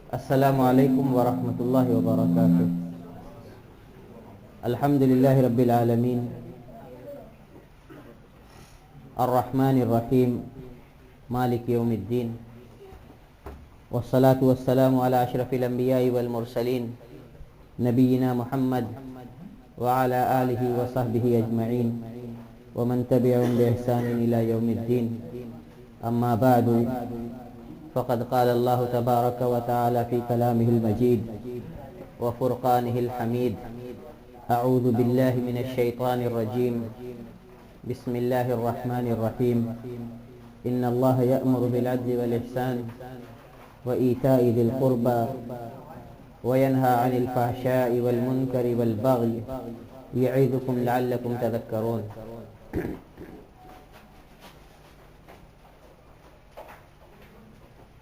السلام علیکم ورحمۃ اللہ وبرکاتہ۔ الحمد للہ رب العالمین الرحمن الرحیم مالک یوم الدین، والصلاة والسلام علی اشرف الانبیاء والمرسلین نبینا محمد وعلی آلہ وصحبہ اجمعین ومن تبعهم بإحسان الى یوم الدین۔ اما بعد، فقد قال اللہ تبارک وتعالی فی کلامہ المجید وفرقانہ الحمید: اعوذ باللہ من الشیطان الرجیم، بسم اللہ الرحمن الرحیم۔ ان اللہ یأمر بالعدل والإحسان وإیتاء ذی القربى وینہی عن الفحشاء والمنکر والبغی یعظکم لعلکم تذکرون۔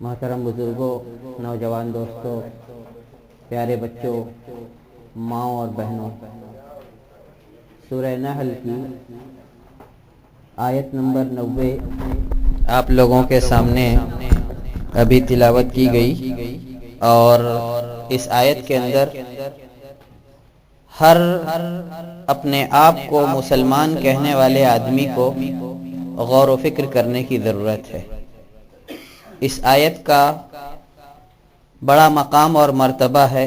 محترم بزرگوں، نوجوان دوستوں، پیارے بچوں، ماؤں اور بہنوں، سورہ نحل کی آیت نمبر 90 آپ لوگوں کے سامنے ابھی تلاوت کی گئی، اور اس آیت کے اندر ہر اپنے آپ کو مسلمان کہنے والے آدمی کو غور و فکر کرنے کی ضرورت ہے۔ اس آیت کا بڑا مقام اور مرتبہ ہے،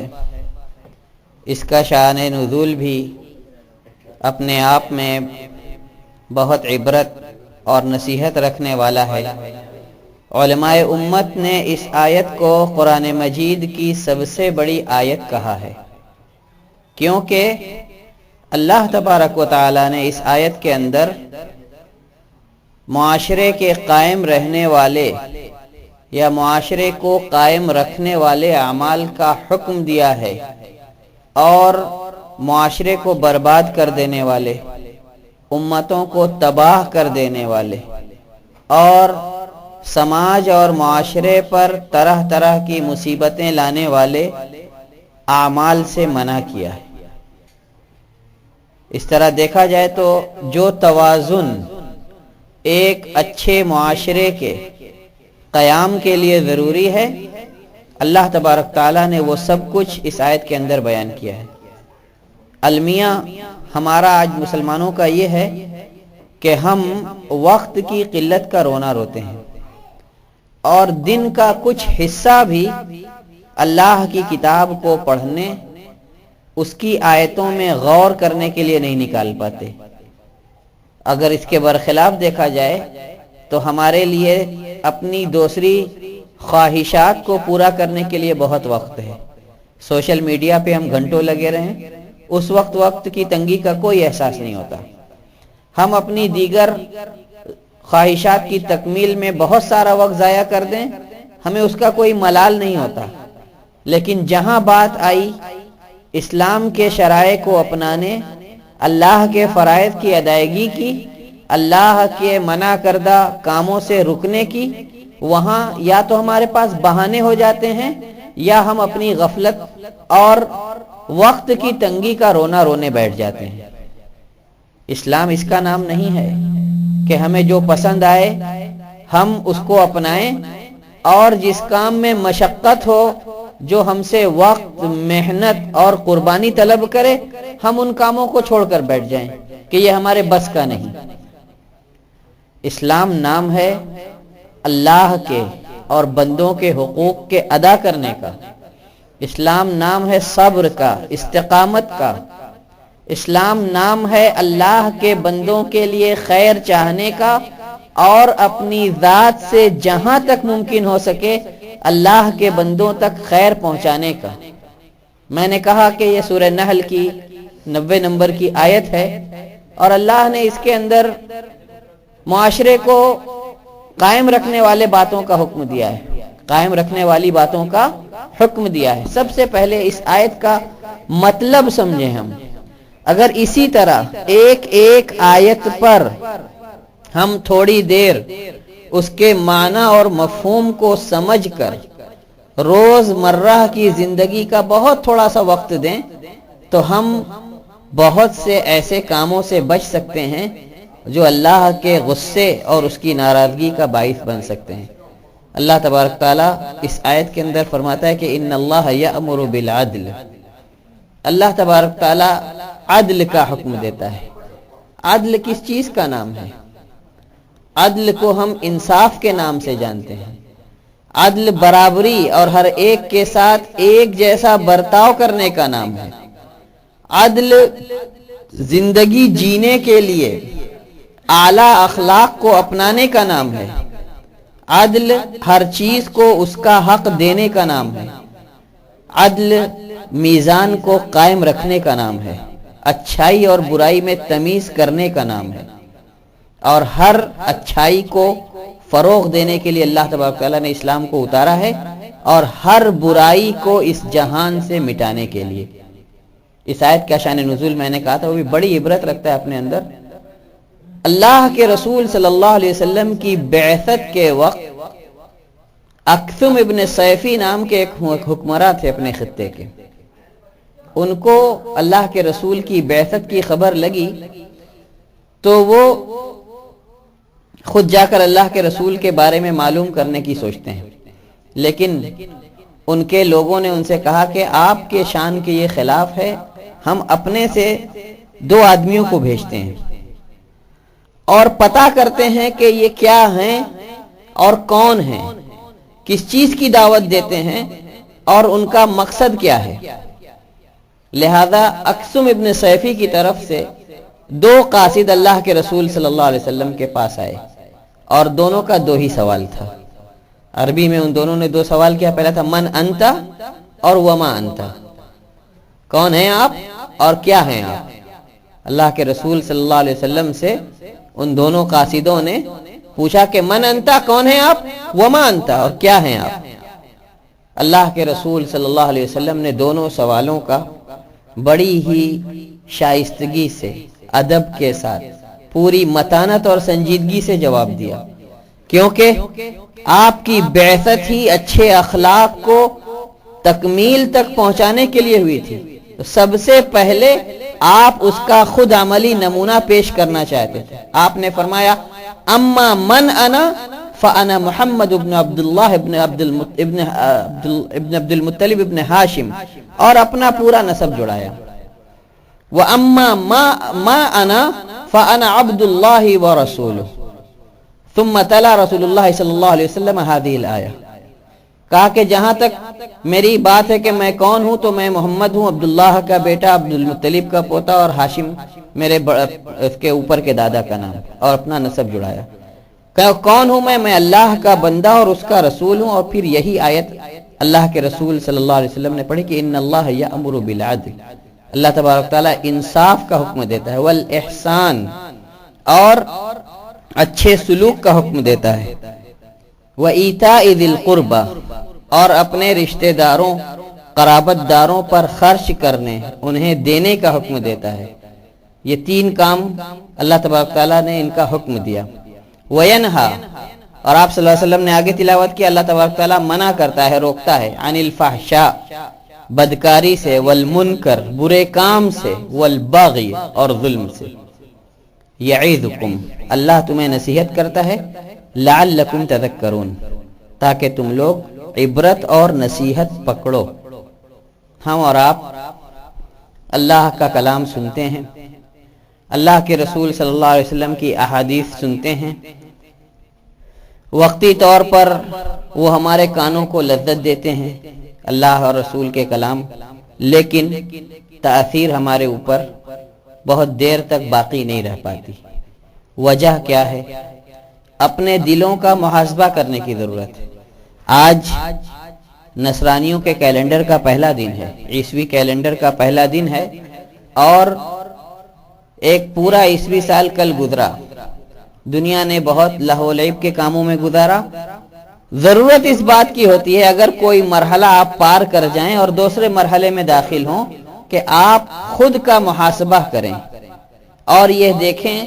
اس کا شان نزول بھی اپنے آپ میں بہت عبرت اور نصیحت رکھنے والا ہے۔ علماء امت نے اس آیت کو قرآن مجید کی سب سے بڑی آیت کہا ہے، کیونکہ اللہ تبارک و تعالی نے اس آیت کے اندر معاشرے کے قائم رہنے والے یا معاشرے کو قائم رکھنے والے اعمال کا حکم دیا ہے، اور معاشرے کو برباد کر دینے والے، امتوں کو تباہ کر دینے والے، اور سماج اور معاشرے پر طرح طرح کی مصیبتیں لانے والے اعمال سے منع کیا ہے۔ اس طرح دیکھا جائے تو جو توازن ایک اچھے معاشرے کے قیام کے لیے ضروری ہے، اللہ تبارک تعالیٰ نے وہ سب کچھ اس آیت کے اندر بیان کیا ہے۔ المیہ ہمارا آج مسلمانوں کا یہ ہے کہ ہم وقت کی قلت کا رونا روتے ہیں، اور دن کا کچھ حصہ بھی اللہ کی کتاب کو پڑھنے، اس کی آیتوں میں غور کرنے کے لیے نہیں نکال پاتے۔ اگر اس کے برخلاف دیکھا جائے تو ہمارے لیے اپنی دوسری خواہشات کو پورا کرنے کے لیے بہت وقت ہے۔ سوشل میڈیا پہ ہم گھنٹوں لگے رہیں، اس وقت کی تنگی کا کوئی احساس نہیں ہوتا۔ ہم اپنی دیگر خواہشات کی تکمیل میں بہت سارا وقت ضائع کر دیں، ہمیں اس کا کوئی ملال نہیں ہوتا۔ لیکن جہاں بات آئی اسلام کے شرائع کو اپنانے، اللہ کے فرائض کی ادائیگی کی، اللہ کے منع کردہ کاموں سے رکنے کی، وہاں یا تو ہمارے پاس بہانے ہو جاتے ہیں، یا ہم اپنی غفلت اور وقت کی تنگی کا رونا رونے بیٹھ جاتے ہیں۔ اسلام اس کا نام نہیں ہے کہ ہمیں جو پسند آئے ہم اس کو اپنائیں، اور جس کام میں مشقت ہو، جو ہم سے وقت، محنت اور قربانی طلب کرے، ہم ان کاموں کو چھوڑ کر بیٹھ جائیں کہ یہ ہمارے بس کا نہیں۔ اسلام نام ہے اللہ کے اور بندوں کے حقوق کے ادا کرنے کا۔ اسلام نام ہے صبر کا، استقامت کا۔ اسلام نام ہے اللہ کے بندوں کے لیے خیر چاہنے کا، اور اپنی ذات سے جہاں تک ممکن ہو سکے اللہ کے بندوں تک خیر پہنچانے کا۔ میں نے کہا کہ یہ سورہ نحل کی 90 نمبر کی آیت ہے، اور اللہ نے اس کے اندر معاشرے کو قائم رکھنے والے باتوں کا حکم دیا ہے، قائم رکھنے والی باتوں کا حکم دیا ہے۔ سب سے پہلے اس آیت کا مطلب سمجھیں ہم۔ اگر اسی طرح ایک ایک آیت پر ہم تھوڑی دیر اس کے معنی اور مفہوم کو سمجھ کر روز مرہ کی زندگی کا بہت تھوڑا سا وقت دیں، تو ہم بہت سے ایسے کاموں سے بچ سکتے ہیں جو اللہ کے غصے اور اس کی ناراضگی کا باعث بن سکتے ہیں۔ اللہ تبارک تعالیٰ اس آیت کے اندر فرماتا ہے کہ ان اللہ یأمر بالعدل، اللہ تبارک تعالیٰ عدل کا حکم دیتا ہے۔ عدل کس چیز کا نام ہے؟ عدل کو ہم انصاف کے نام سے جانتے ہیں۔ عدل برابری اور ہر ایک کے ساتھ ایک جیسا برتاؤ کرنے کا نام ہے۔ عدل زندگی جینے کے لیے اعلیٰ اخلاق کو اپنانے کا نام ہے۔ عدل ہر چیز کو اس کا حق دینے کا نام ہے۔ عدل میزان کو قائم رکھنے کا نام ہے، اچھائی اور برائی میں تمیز کرنے کا نام ہے، اور ہر اچھائی کو فروغ دینے کے لیے اللہ تبارک تعالیٰ نے اسلام کو اتارا ہے، اور ہر برائی کو اس جہان سے مٹانے کے لیے۔ اس آیت کا شان نزول میں نے کہا تھا، وہ بھی بڑی عبرت رکھتا ہے اپنے اندر۔ اللہ کے رسول صلی اللہ علیہ وسلم کی بعثت کے وقت اکثم ابن صیفی نام کے ایک حکمراں تھے اپنے خطے کے، ان کو اللہ کے رسول کی بعثت کی خبر لگی تو وہ خود جا کر اللہ کے رسول کے بارے میں معلوم کرنے کی سوچتے ہیں، لیکن ان کے لوگوں نے ان سے کہا کہ آپ کے شان کے یہ خلاف ہے، ہم اپنے سے 2 آدمیوں کو بھیجتے ہیں اور پتہ کرتے ہیں کہ یہ کیا ہیں اور کون ہیں، کس چیز کی دعوت دیتے ہیں اور ان کا مقصد کیا ہے۔ لہذا اکثم ابن صیفی کی طرف سے 2 قاصد اللہ کے رسول صلی اللہ علیہ وسلم کے پاس آئے، اور دونوں کا 2 ہی سوال تھا۔ عربی میں ان دونوں نے 2 سوال کیا، پہلا تھا من انتا اور وما انتا، کون ہیں آپ اور کیا ہیں آپ۔ اللہ کے رسول صلی اللہ علیہ وسلم سے ان دونوں قاصدوں نے پوچھا کہ من انتا، کون ہیں آپ، وما انتا، اور کیا ہیں آپ۔ اللہ کے رسول صلی اللہ علیہ وسلم نے دونوں سوالوں کا بڑی ہی شائستگی سے، ادب کے ساتھ، پوری متانت اور سنجیدگی سے جواب دیا، کیونکہ آپ کی بعثت ہی اچھے اخلاق کو تکمیل تک پہنچانے کے لیے ہوئی تھی۔ تو سب سے پہلے آپ اس کا خود عملی نمونہ پیش کرنا چاہتے تھے۔ آپ نے فرمایا اما من انا فانا محمد ابن عبداللہ ابن عبد المطلب ابن ہاشم، اور اپنا پورا نسب جڑایا۔ واما ما انا فانا عبد اللہ ورسولہ، ثم تلا رسول اللہ صلی اللہ علیہ وسلم هذه الآیہ، کہا کہ جہاں تک میری بات ہے کہ میں کون ہوں تو میں محمد ہوں، عبداللہ کا بیٹا، عبد المطلب کا پوتا، اور ہاشم میرے اس کے اوپر کے دادا کا نام، اور اپنا نسب جڑایا۔ کہ کون ہوں میں اللہ کا بندہ اور اس کا رسول ہوں۔ اور پھر یہی آیت اللہ کے رسول صلی اللہ علیہ وسلم نے پڑھی کہ ان اللہ یأمر بالعدل، اللہ تبارک تعالیٰ انصاف کا حکم دیتا ہے، والاحسان، اور اچھے سلوک کا حکم دیتا ہے، وایتاء ذی القربى، اور اپنے رشتہ داروں قرابت داروں پر خرچ کرنے، انہیں دینے کا حکم دیتا ہے۔ یہ 3 کام اللہ تبارک تعالیٰ نے ان کا حکم دیا۔ وینہا، اور آپ صلی اللہ علیہ وسلم نے آگے تلاوت کی، اللہ تبارک تعالیٰ منع کرتا ہے، روکتا ہے، عن الفحشاء، بدکاری سے، والمنکر، برے کام سے، والبغی، اور ظلم سے۔ یعظکم، اللہ تمہیں نصیحت کرتا ہے، لعلکم تذکرون، تاکہ تم لوگ عبرت اور نصیحت پکڑو۔ ہم اور آپ اللہ کا کلام سنتے ہیں، اللہ کے رسول صلی اللہ علیہ وسلم کی احادیث سنتے ہیں، وقتی طور پر وہ ہمارے کانوں کو لذت دیتے ہیں، اللہ اور رسول کے کلام، لیکن تأثیر ہمارے اوپر بہت دیر تک باقی نہیں رہ پاتی۔ وجہ کیا ہے؟ اپنے دلوں کا محاسبہ کرنے کی ضرورت ہے۔ آج نصرانیوں کے کیلنڈر کا پہلا دن ہے، عیسوی کیلنڈر کا پہلا دن ہے، اور ایک پورا عیسوی سال کل گزرا۔ دنیا نے بہت لہو و لعب کے کاموں میں گزارا۔ ضرورت اس بات کی ہوتی ہے اگر کوئی مرحلہ آپ پار کر جائیں اور دوسرے مرحلے میں داخل ہوں کہ آپ خود کا محاسبہ کریں اور یہ دیکھیں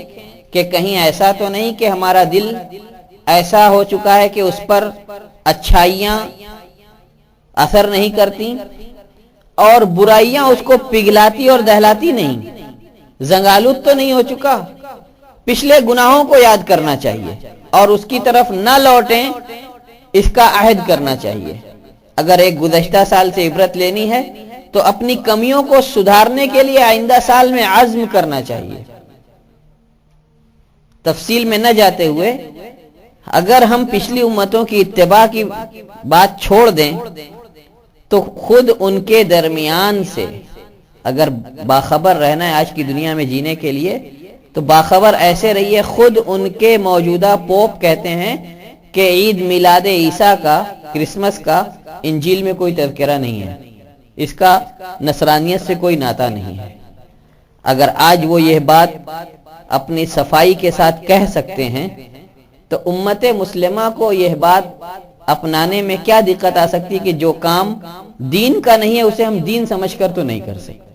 کہ کہیں ایسا تو نہیں کہ ہمارا دل ایسا ہو چکا ہے کہ اس پر اچھائیاں اثر نہیں کرتی اور برائیاں اس کو پگھلاتی اور دہلاتی نہیں، زنگالود تو نہیں ہو چکا۔ پچھلے گناہوں کو یاد کرنا چاہیے اور اس کی طرف نہ لوٹیں اس کا عہد کرنا چاہیے۔ اگر ایک گزشتہ سال سے عبرت لینی ہے تو اپنی کمیوں کو سدھارنے کے لیے آئندہ سال میں عزم کرنا چاہیے۔ تفصیل میں نہ جاتے ہوئے اگر ہم پچھلی امتوں کی اتباع کی بات چھوڑ دیں تو خود ان کے درمیان سے اگر باخبر رہنا ہے آج کی دنیا میں جینے کے لیے تو باخبر ایسے رہیے۔ خود ان کے موجودہ پوپ کہتے ہیں کہ عید میلاد عیسیٰ کا، کرسمس کا انجیل میں کوئی تذکرہ نہیں ہے، اس کا نصرانیت سے کوئی ناطہ نہیں ہے۔ اگر آج وہ یہ بات اپنی صفائی کے ساتھ کہہ سکتے ہیں تو امت مسلمہ کو یہ بات اپنانے میں کیا دقت آ سکتی کہ جو کام دین کا نہیں ہے اسے ہم دین سمجھ کر تو نہیں کر سکتے۔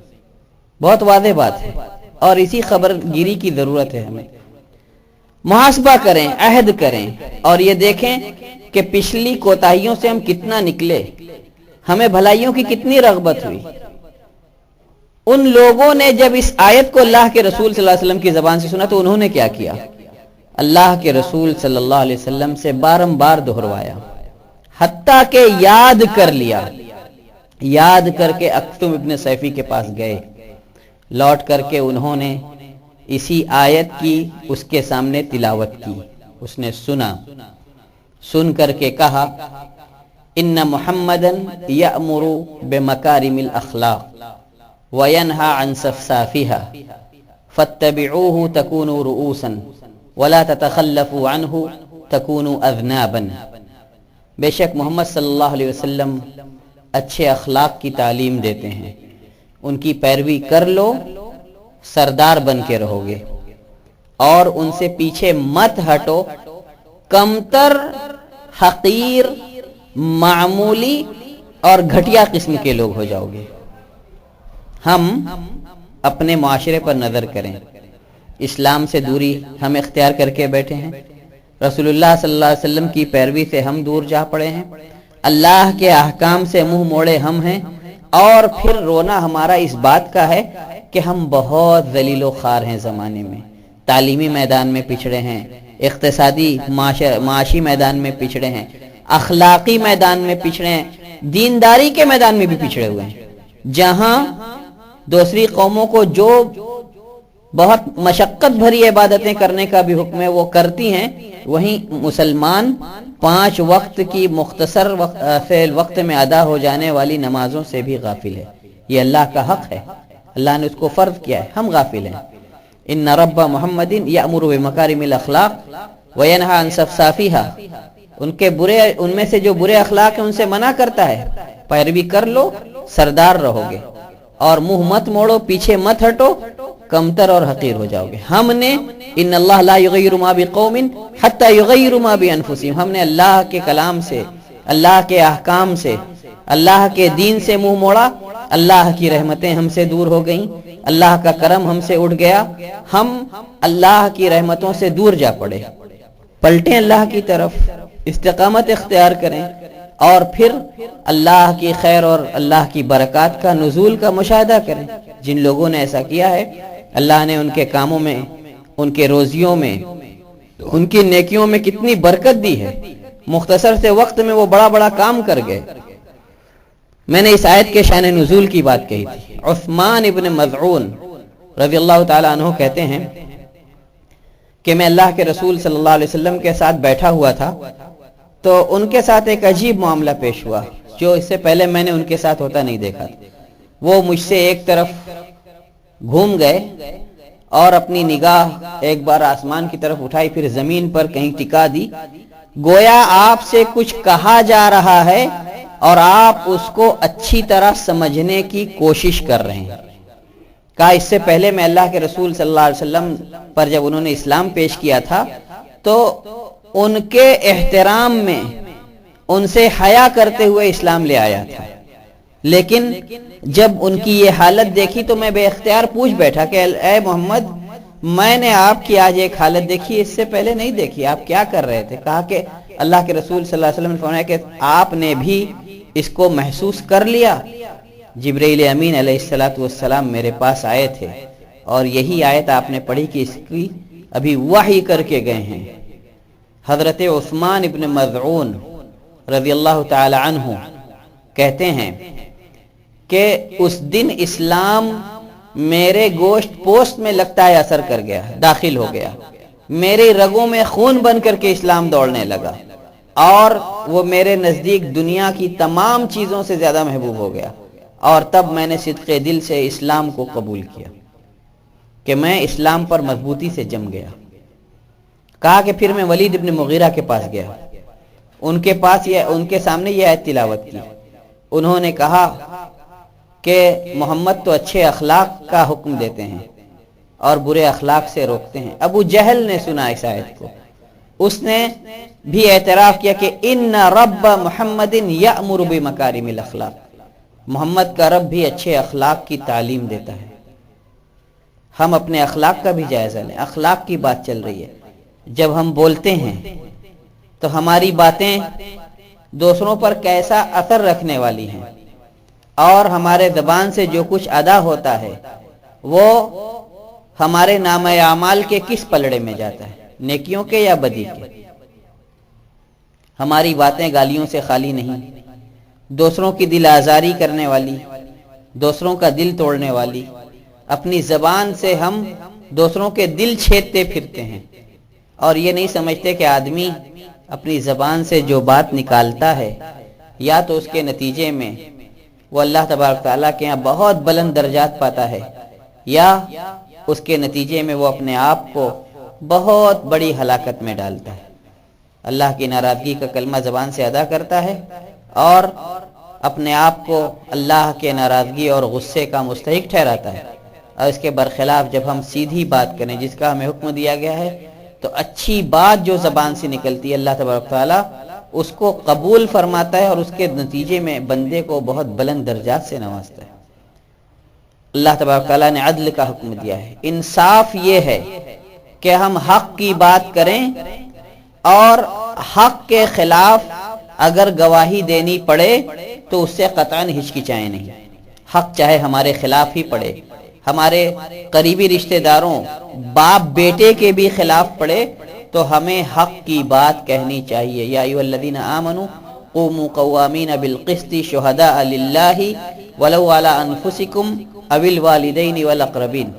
بہت واضح بات ہے اور اسی خبر گیری کی ضرورت ہے۔ ہمیں محاسبہ کریں، عہد کریں اور یہ دیکھیں کہ پچھلی کوتاہیوں سے ہم کتنا نکلے، ہمیں بھلائیوں کی کتنی رغبت ہوئی۔ ان لوگوں نے جب اس آیت کو اللہ کے رسول صلی اللہ علیہ وسلم کی زبان سے سنا تو انہوں نے کیا کیا؟ اللہ کے رسول صلی اللہ علیہ وسلم سے بارمبار دہروایا، حتیٰ کہ یاد کر لیا۔ یاد کر کے اکتم ابن سیفی کے پاس گئے، لوٹ کر کے انہوں نے اسی آیت کی اس کے سامنے تلاوت کی۔ اس نے سنا، سن کر کے کہا ان محمدن یأمر بمکارم الاخلاق وینہا عن صفصافہا فاتبعوہ تکونوا رؤوسا ولا تتخلفوا عنہ تکونوا اذنابا۔ بے شک محمد صلی اللہ علیہ وسلم اچھے اخلاق کی تعلیم دیتے ہیں، ان کی پیروی کر لو، سردار بن کے رہو گے اور ان سے پیچھے مت ہٹو، کمتر، حقیر، معمولی اور گھٹیا قسم کے لوگ ہو جاؤ گے۔ ہم اپنے معاشرے پر نظر کریں، اسلام سے دوری ہم اختیار کر کے بیٹھے ہیں، رسول اللہ صلی اللہ علیہ وسلم کی پیروی سے ہم دور جا پڑے ہیں، اللہ کے احکام سے منہ موڑے ہم ہیں، اور پھر رونا ہمارا اس بات کا ہے کہ ہم بہت ذلیل و خوار ہیں زمانے میں، تعلیمی میدان میں پچھڑے ہیں، اقتصادی معاشی میدان میں پچھڑے ہیں، اخلاقی میدان میں پچھڑے ہیں، دینداری کے میدان میں بھی پچھڑے ہوئے ہیں۔ جہاں دوسری قوموں کو جو بہت مشقت بھری عبادتیں کرنے کا بھی حکم ہے وہ کرتی ہیں، وہیں مسلمان 5 وقت کی مختصر وقت میں ادا ہو جانے والی نمازوں سے بھی غافل ہے۔ یہ اللہ کا حق ہے، اللہ نے اس کو فرض کیا ہے، ہم غافل ہیں۔ ان رب محمد یأمر بمکارم الاخلاق وینہا عن صفصافہا، ان میں سے جو برے اخلاق ہیں ان سے منع کرتا ہے، پیروی کر لو، سردار رہو گے اور منہ مت موڑو، پیچھے مت ہٹو، کمتر اور حقیر ہو جاؤ گے۔ ہم نے ان اللہ لا یغیر ما بقوم حتی یغیروا ما بانفسہم، ہم نے اللہ کے کلام سے، اللہ کے احکام سے، اللہ کے دین سے منہ موڑا، اللہ کی رحمتیں ہم سے دور ہو گئیں، اللہ کا کرم ہم سے اٹھ گیا، ہم اللہ کی رحمتوں سے دور جا پڑے۔ پلٹیں اللہ کی طرف، استقامت اختیار کریں اور پھر اللہ کی خیر اور اللہ کی برکات کا نزول کا مشاہدہ کریں۔ جن لوگوں نے ایسا کیا ہے اللہ نے ان کے کاموں میں، ان کے روزیوں میں، ان کی نیکیوں میں کتنی برکت دی ہے، مختصر سے وقت میں وہ بڑا بڑا کام کر گئے۔ میں نے اس آیت کے شان نزول کی بات کہی تھی۔ عثمان ابن مظعون رضی اللہ تعالی عنہ کہتے ہیں کہ میں اللہ کے رسول صلی اللہ علیہ وسلم کے ساتھ بیٹھا ہوا تھا تو ان کے ساتھ ایک عجیب معاملہ پیش ہوا جو اس سے پہلے میں نے ان کے ساتھ ہوتا نہیں دیکھا۔ وہ مجھ سے ایک طرف گھوم گئے اور اپنی نگاہ ایک بار آسمان کی طرف اٹھائی، پھر زمین پر کہیں ٹکا دی، گویا آپ سے کچھ کہا جا رہا ہے اور آپ اس کو اچھی طرح سمجھنے کی کوشش کر رہے ہیں۔ کہا اس سے پہلے میں اللہ کے رسول صلی اللہ علیہ وسلم پر جب انہوں نے اسلام پیش کیا تھا تو ان کے احترام میں ان سے حیا کرتے ہوئے اسلام لے آیا تھا، لیکن جب ان کی یہ حالت دیکھی تو میں بے اختیار پوچھ بیٹھا کہ اے محمد، میں نے آپ کی آج ایک حالت دیکھی، اس سے پہلے نہیں دیکھی، آپ کیا کر رہے تھے؟ کہا کہ اللہ کے رسول صلی اللہ علیہ وسلم نے فرمایا کہ آپ نے بھی اس کو محسوس کر لیا۔ جبرائیل امین علیہ السلام میرے پاس آئے تھے اور یہی آیت آپ نے پڑھی کہ اس کی ابھی وحی کر کے گئے ہیں۔ حضرت عثمان ابن مظعون رضی اللہ تعالی عنہ کہتے ہیں کہ اس دن اسلام میرے گوشت پوست میں لگتا ہے اثر کر گیا، داخل ہو گیا، میری رگوں میں خون بن کر کے اسلام دوڑنے لگا، اور وہ میرے نزدیک دنیا کی تمام چیزوں سے زیادہ محبوب ہو گیا، اور تب میں نے صدق دل سے اسلام کو قبول کیا کہ میں اسلام پر مضبوطی سے جم گیا۔ کہا کہ پھر میں ولید ابن مغیرہ کے پاس گیا، ان کے سامنے یہ آیت تلاوت کی۔ انہوں نے کہا کہ محمد تو اچھے اخلاق کا حکم دیتے ہیں اور برے اخلاق سے روکتے ہیں۔ ابو جہل نے سنا اس آیت کو، اس نے بھی اعتراف کیا کہ ان رب محمد یأمر بمکارم الاخلاق، محمد کا رب بھی اچھے اخلاق کی تعلیم دیتا ہے۔ ہم اپنے اخلاق کا بھی جائزہ لیں، اخلاق کی بات چل رہی ہے۔ جب ہم بولتے ہیں تو ہماری باتیں دوسروں پر کیسا اثر رکھنے والی ہیں، اور ہمارے زبان سے جو کچھ ادا ہوتا ہے وہ ہمارے نامہ اعمال کے کس پلڑے میں جاتا ہے، نیکیوں کے یا بدی کے۔ ہماری باتیں گالیوں سے خالی نہیں، دوسروں کی دل آزاری کرنے والی، دوسروں کا دل توڑنے والی۔ اپنی زبان سے ہم دوسروں کے دل چھیدتے پھرتے ہیں، اور یہ نہیں سمجھتے کہ آدمی اپنی زبان سے جو بات نکالتا ہے یا تو اس کے نتیجے میں وہ اللہ تبارک تعالیٰ کے یہاں بہت بلند درجات پاتا ہے، یا اس کے نتیجے میں وہ اپنے آپ کو بہت بڑی ہلاکت میں ڈالتا ہے۔ اللہ کی ناراضگی کا کلمہ زبان سے ادا کرتا ہے اور اپنے آپ کو اللہ کے ناراضگی اور غصے کا مستحق ٹھہراتا ہے، اور اس کے برخلاف جب ہم سیدھی بات کریں جس کا ہمیں حکم دیا گیا ہے، تو اچھی بات جو زبان سے نکلتی ہے اللہ تبارک تعالیٰ اس کو قبول فرماتا ہے، اور اس کے نتیجے میں بندے کو بہت بلند درجات سے نوازتا ہے۔ اللہ تبارک تعالیٰ نے عدل کا حکم دیا ہے۔ انصاف یہ ہے کہ ہم حق کی بات کریں، اور حق کے خلاف اگر گواہی دینی پڑے تو اس سے قطعاً ہچکچائیں نہیں۔ حق چاہے ہمارے خلاف ہی پڑے، ہمارے قریبی رشتہ داروں، باپ بیٹے کے بھی خلاف پڑے، تو ہمیں حق کی بات کہنی چاہیے۔ یا ایھا الذین آمنوا قوموا قوامین بالقسط شہداء للہ ولو علی انفسکم او الوالدین والاقربین۔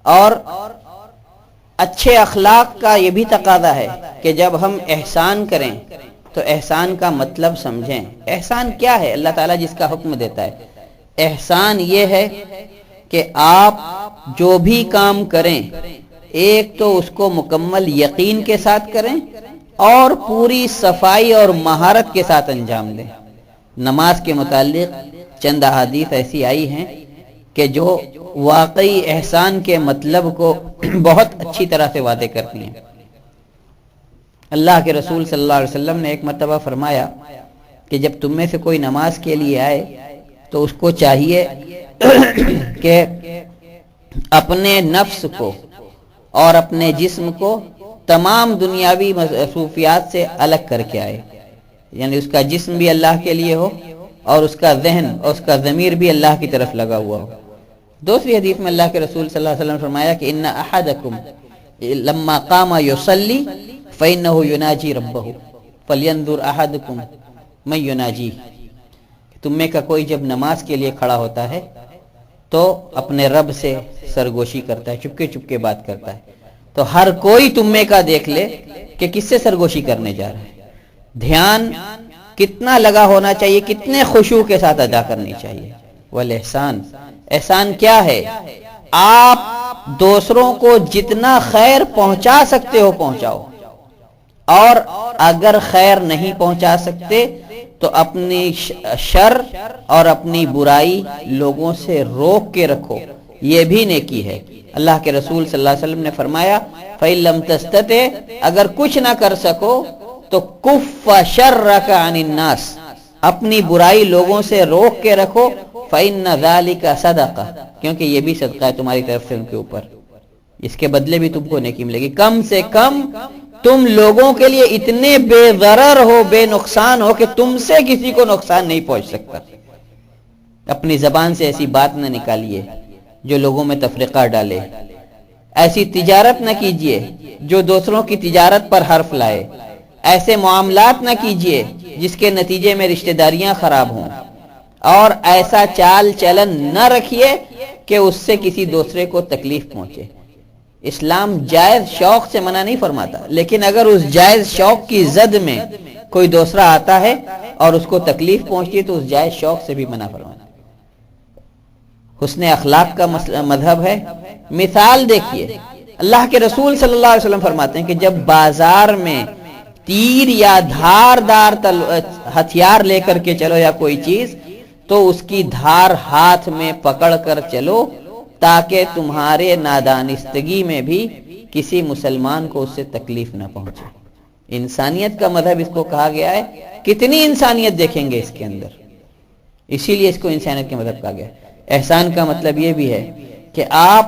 اور اچھے اخلاق کا یہ بھی تقاضا ہے کہ جب ہم احسان کریں تو احسان کا مطلب سمجھیں۔ احسان کیا ہے؟ اللہ تعالیٰ جس کا حکم دیتا ہے، احسان یہ ہے کہ آپ جو بھی کام کریں ایک تو اس کو مکمل یقین کے ساتھ کریں اور پوری صفائی اور مہارت کے ساتھ انجام دیں۔ نماز کے متعلق چند احادیث ایسی آئی ہیں کہ جو واقعی احسان کے مطلب کو بہت اچھی طرح سے واضح کرتی ہیں۔ اللہ کے رسول صلی اللہ علیہ وسلم نے ایک مرتبہ فرمایا کہ جب تم میں سے کوئی نماز کے لیے آئے تو اس کو چاہیے کہ اپنے نفس کو اور اپنے جسم کو تمام دنیاوی مصروفیات سے الگ کر کے آئے، یعنی اس کا جسم بھی اللہ کے لیے ہو اور اس کا ذہن اور اس کا ضمیر بھی اللہ کی طرف لگا ہوا ہو۔ دوسری حدیث میں اللہ کے رسول صلی اللہ علیہ وسلم نے فرمایا کہ ان احدکم لما قام یصلی فانه یناجی ربہ فلینظر احدکم من یناجی۔ تم میں کا کوئی جب نماز کے لیے کھڑا ہوتا ہے تو اپنے رب سے سرگوشی کرتا ہے، چپکے چپکے بات کرتا ہے، تو ہر کوئی تم میں کا دیکھ لے کہ کس سے سرگوشی کرنے جا رہا ہے۔ دھیان کتنا لگا ہونا چاہیے، کتنے خشوع کے ساتھ ادا کرنی چاہیے۔ والاحسان، احسان کیا ہے؟ آپ دوسروں کو جتنا خیر پہنچا سکتے ہو پہنچاؤ، اور اگر خیر نہیں پہنچا سکتے تو اپنی شر اور اپنی برائی لوگوں سے روک کے رکھو، یہ بھی نیکی ہے۔ اللہ کے رسول صلی اللہ علیہ وسلم نے فرمایا فَإِن لَمْ تَسْتَطِعْ، اگر کچھ نہ کر سکو تو کُفَّ شَرَّكَ عَنِ النَّاسِ، اپنی برائی لوگوں سے روک کے رکھو، فَإِنَّ ذَلِكَ صَدَقَةٌ، کیونکہ یہ بھی صدقہ ہے تمہاری طرف سے ان کے اوپر، اس کے بدلے بھی تم کو نیکی ملے گی۔ کم سے کم تم لوگوں کے لیے اتنے بے ضرر ہو، بے نقصان ہو کہ تم سے کسی کو نقصان نہیں پہنچ سکتا۔ اپنی زبان سے ایسی بات نہ نکالیے جو لوگوں میں تفرقہ ڈالے، ایسی تجارت نہ کیجیے جو دوسروں کی تجارت پر حرف لائے، ایسے معاملات نہ کیجیے جس کے نتیجے میں رشتہ داریاں خراب ہوں، اور ایسا چال چلن نہ رکھیے کہ اس سے کسی دوسرے کو تکلیف پہنچے۔ اسلام جائز شوق سے منع نہیں فرماتا، لیکن اگر اس جائز شوق کی زد میں کوئی دوسرا آتا ہے اور اس کو تکلیف پہنچتی ہے تو اس جائز شوق سے بھی منع فرماتا۔ حسن اخلاق کا مذہب ہے۔ مثال دیکھیے، اللہ کے رسول صلی اللہ علیہ وسلم فرماتے ہیں کہ جب بازار میں تیر یا دھاردار ہتھیار لے کر کے چلو یا کوئی چیز، تو اس کی دھار ہاتھ میں پکڑ کر چلو تاکہ تمہارے نادانستگی میں بھی کسی مسلمان کو اس سے تکلیف نہ پہنچے۔ انسانیت کا مذہب اس کو کہا گیا ہے۔ کتنی انسانیت دیکھیں گے اس کے اندر، اسی لیے اس کو انسانیت کا مذہب کہا گیا ہے۔ احسان کا مطلب یہ بھی ہے کہ آپ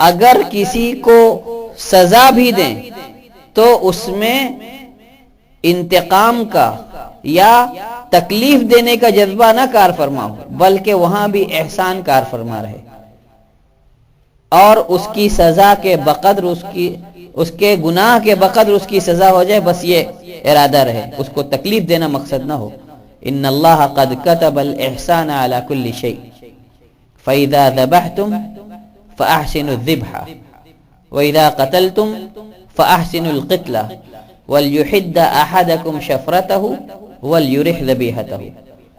اگر کسی کو سزا بھی دیں تو اس میں انتقام کا یا تکلیف دینے کا جذبہ نہ کار فرما ہو، بلکہ وہاں بھی احسان کار فرما رہے، اور اس کی سزا کے بقدر اس کے گناہ کے بقدر اس کی سزا ہو جائے، بس یہ ارادہ رہے، اس کو تکلیف دینا مقصد نہ ہو۔ ان اللہ قد كتب الاحسان على كل شيء فاذا ذبحتم فاحسنوا الذبح واذا قتلتم فاحسنوا القتل وليحد احدكم شفرته وليرح ذبيحته۔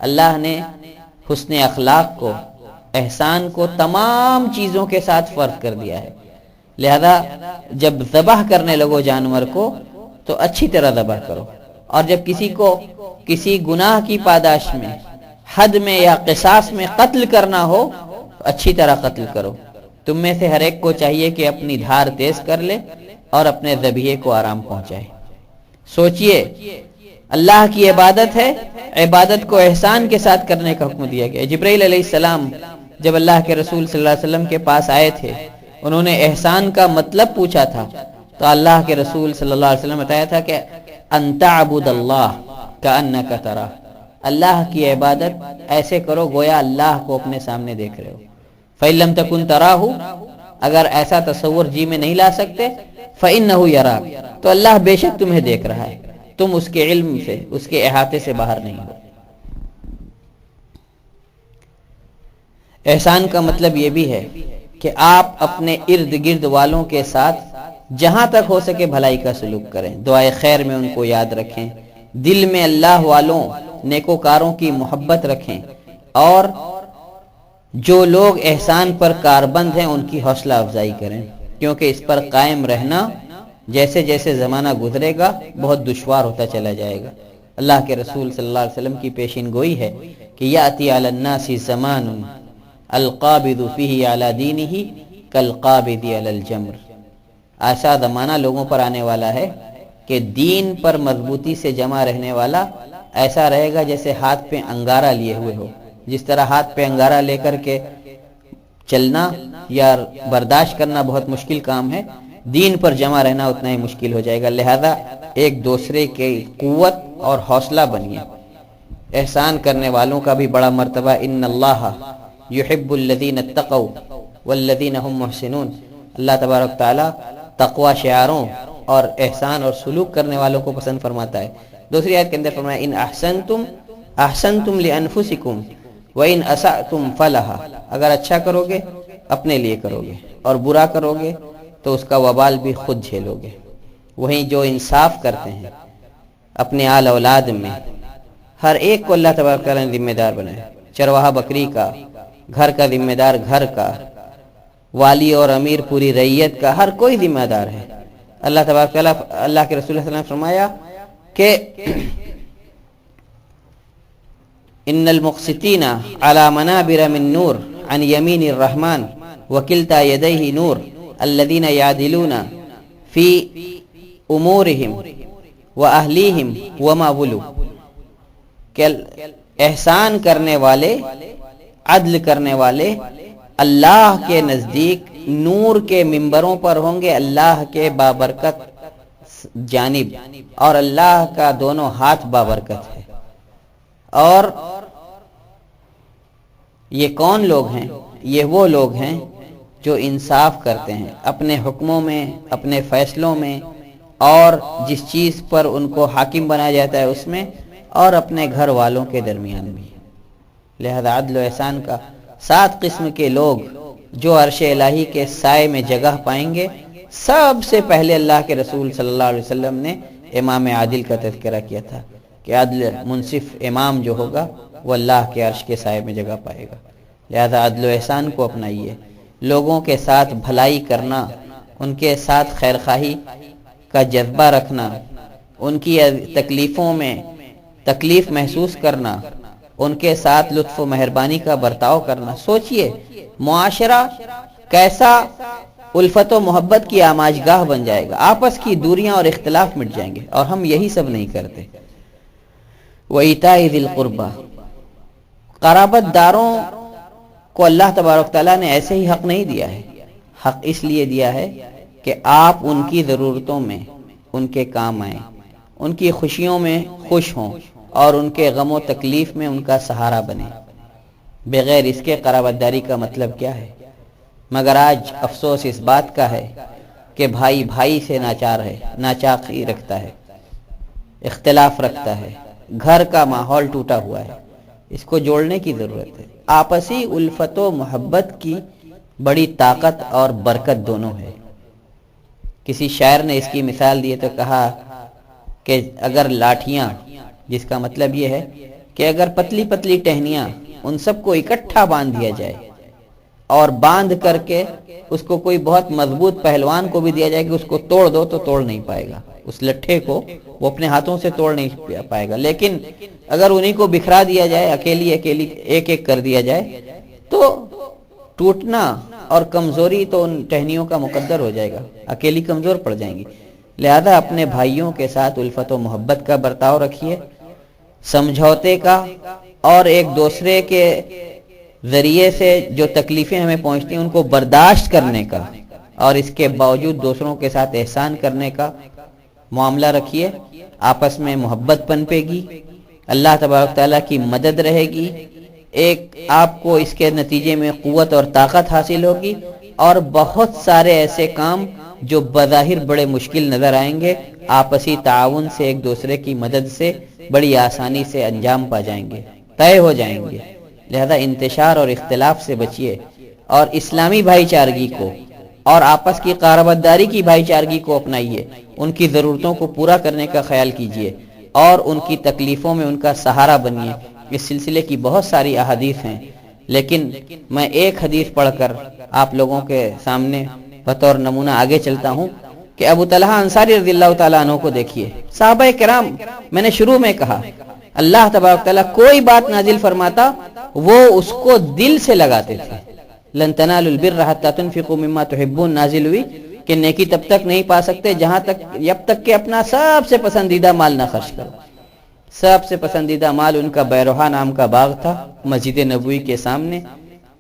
اللہ نے حسن اخلاق کو، احسان کو تمام چیزوں کے ساتھ فرض کر دیا ہے، لہذا جب ذبح کرنے لگو جانور کو تو اچھی طرح ذبح کرو، اور جب کسی کو کسی گناہ کی پاداش میں، حد میں یا قصاص میں قتل کرنا ہو تو اچھی طرح قتل کرو۔ تم میں سے ہر ایک کو چاہیے کہ اپنی دھار تیز کر لے اور اپنے ذبیحے کو آرام پہنچائے۔ سوچئے، اللہ کی عبادت ہے، عبادت کو احسان کے ساتھ کرنے کا حکم دیا گیا۔ جبرائیل علیہ السلام جب اللہ کے رسول صلی اللہ علیہ وسلم کے پاس آئے تھے، انہوں نے احسان کا مطلب پوچھا تھا، تو اللہ کے رسول صلی اللہ علیہ وسلم نے بتایا تھا کہ ان تعبد اللہ کأنک تراہ، اللہ کی عبادت ایسے کرو گویا اللہ کو اپنے سامنے دیکھ رہے ہو۔ فإن لم تکن تراہ، اگر ایسا تصور جی میں نہیں لا سکتے، فإنہ یراک، تو اللہ بے شک تمہیں دیکھ رہا ہے، تم اس کے علم سے، اس کے احاطے سے باہر نہیں ہو۔ احسان کا مطلب یہ بھی ہے کہ آپ اپنے ارد گرد والوں کے ساتھ جہاں تک ہو سکے بھلائی کا سلوک کریں، دعائے خیر میں ان کو یاد رکھیں، دل میں اللہ والوں، نیکوکاروں کی محبت رکھیں، اور جو لوگ احسان پر کاربند ہیں ان کی حوصلہ افزائی کریں، کیونکہ اس پر قائم رہنا جیسے جیسے زمانہ گزرے گا بہت دشوار ہوتا چلا جائے گا۔ اللہ کے رسول صلی اللہ علیہ وسلم کی پیشین گوئی ہے کہ یاتی علی الناس زمان القابض فیہ علی دینہ کالقابض علی الجمر، ایسا زمانہ لوگوں پر آنے والا ہے کہ دین پر مضبوطی سے جمع رہنے والا ایسا رہے گا جیسے ہاتھ پہ انگارہ لیے ہوئے ہو۔ جس طرح ہاتھ پہ انگارہ لے کر کے چلنا یا برداشت کرنا بہت مشکل کام ہے، دین پر جمع رہنا اتنا ہی مشکل ہو جائے گا، لہذا ایک دوسرے کی قوت اور حوصلہ بنیے۔ احسان کرنے والوں کا بھی بڑا مرتبہ، ان اللہ یحب الذین اتقوا والذین هم محسنون، اللہ تبارک تعالی تقوی شعاروں اور احسان اور سلوک کرنے والوں کو پسند فرماتا ہے۔ دوسری آیت کے اندر فرمایا ان احسنتم احسنتم لانفسکم وان اسأتم فلھا، اگر اچھا کرو گے اپنے لیے کرو گے، اور برا کرو گے تو اس کا وبال بھی خود جھیلو گے۔ وہیں جو انصاف کرتے ہیں اپنے آل اولاد میں، ہر ایک کو اللہ تبارک تعالیٰ نے ذمہ دار بنایا، چرواہا بکری کا، گھر کا ذمہ دار گھر کا، والی اور امیر پوری رعیت کا، ہر کوئی ذمہ دار ہے۔ اللہ تبارک تعالیٰ، اللہ کے رسول صلی اللہ علیہ وسلم نے فرمایا کہ ان المقسطین علی منابر من نور عن یمین الرحمن وکلتا یدیہ نور الذین یعدلون فی امورہم واہلیہم وما ولوا، کہ احسان کرنے والے، عدل کرنے والے اللہ کے نزدیک نور کے ممبروں پر ہوں گے، اللہ کے بابرکت جانب، اور اللہ کا دونوں ہاتھ بابرکت ہے۔ اور یہ کون لوگ ہیں؟ یہ وہ لوگ ہیں جو انصاف کرتے ہیں اپنے حکموں میں، اپنے فیصلوں میں، اور جس چیز پر ان کو حاکم بنایا جاتا ہے اس میں، اور اپنے گھر والوں کے درمیان بھی۔ لہذا عدل و احسان کا 7 قسم کے لوگ جو عرش الہی کے سائے میں جگہ پائیں گے، سب سے پہلے اللہ کے رسول صلی اللہ علیہ وسلم نے امام عادل کا تذکرہ کیا تھا کہ عدل منصف امام جو ہوگا وہ اللہ کے عرش کے سائے میں جگہ پائے گا۔ لہذا عدل و احسان کو اپنائیے، لوگوں کے ساتھ بھلائی کرنا، ان کے ساتھ خیرخواہی کا جذبہ رکھنا، ان کی تکلیفوں میں تکلیف محسوس کرنا، ان کے ساتھ لطف و مہربانی کا برتاؤ کرنا۔ سوچئے معاشرہ کیسا الفت و محبت کی آماجگاہ بن جائے گا، آپس کی دوریاں اور اختلاف مٹ جائیں گے، اور ہم یہی سب نہیں کرتے۔ وَإِيتَاءِ ذِي الْقُرْبَى، قرابت داروں کو اللہ تبارک تعالیٰ نے ایسے ہی حق نہیں دیا ہے، حق اس لیے دیا ہے کہ آپ ان کی ضرورتوں میں ان کے کام آئیں، ان کی خوشیوں میں خوش ہوں، اور ان کے غم و تکلیف میں ان کا سہارا بنے۔ بغیر اس کے قرابت داری کا مطلب کیا ہے؟ مگر آج افسوس اس بات کا ہے کہ بھائی بھائی سے ناچار ہے، ناچاقی رکھتا ہے، اختلاف رکھتا ہے، گھر کا ماحول ٹوٹا ہوا ہے۔ اس کو جوڑنے کی ضرورت ہے۔ آپسی الفت و محبت کی بڑی طاقت اور برکت دونوں ہے۔ کسی شاعر نے اس کی مثال دی تو کہا کہ اگر لاٹھیاں، جس کا مطلب یہ ہے کہ اگر پتلی پتلی ٹہنیاں ان سب کو اکٹھا باندھ دیا جائے، اور باندھ کر کے اس کو کوئی بہت مضبوط پہلوان کو بھی دیا جائے کہ اس کو توڑ دو، تو توڑ نہیں پائے گا، اس لٹھے کو وہ اپنے ہاتھوں سے توڑ نہیں پائے گا۔ لیکن اگر انہی کو بکھرا دیا جائے، اکیلی ایک ایک کر دیا جائے، تو ٹوٹنا اور کمزوری تو ان ٹہنیوں کا مقدر ہو جائے گا، اکیلی کمزور پڑ جائیں گی۔ لہذا اپنے بھائیوں کے ساتھ الفت و محبت کا برتاؤ رکھیے، سمجھوتے کا، اور ایک دوسرے کے ذریعے سے جو تکلیفیں ہمیں پہنچتی ہیں ان کو برداشت کرنے کا، اور اس کے باوجود دوسروں کے ساتھ احسان کرنے کا معاملہ رکھیے۔ آپس میں محبت پنپے گی، اللہ تبارک تعالیٰ کی مدد رہے گی، ایک آپ کو اس کے نتیجے میں قوت اور طاقت حاصل ہوگی، اور بہت سارے ایسے کام جو بظاہر بڑے مشکل نظر آئیں گے، آپسی تعاون سے، ایک دوسرے کی مدد سے بڑی آسانی سے انجام پا جائیں گے، طے ہو جائیں گے۔ لہذا انتشار اور اختلاف سے بچیے، اور اسلامی بھائی چارگی کو اور آپس کی قرابت داری کی بھائی چارگی کو اپنائیے، ان کی ضرورتوں کو پورا کرنے کا خیال کیجیے، اور ان کی تکلیفوں میں ان کا سہارا بنیے۔ اس سلسلے کی بہت ساری احادیث ہیں، لیکن میں ایک حدیث پڑھ کر آپ لوگوں کے سامنے بطور نمونہ آگے چلتا ہوں کہ ابو طلحہ انصاری رضی اللہ تعالیٰ عنہ کو دیکھیے۔ صحابہ کرام، میں نے شروع میں کہا، اللہ تبارک تعالیٰ کوئی بات نازل فرماتا وہ اس کو دل سے لگاتے تھے۔ لن تنالوا البر حتى تنفقوا مما تحبون نازل ہوئی کہ نیکی تب تک نہیں پا سکتے جب تک کہ اپنا سب سے پسندیدہ مال نہ خرچ کرو۔ سب سے پسندیدہ مال ان کا بیروحہ نام کا باغ تھا، مسجد نبوی کے سامنے،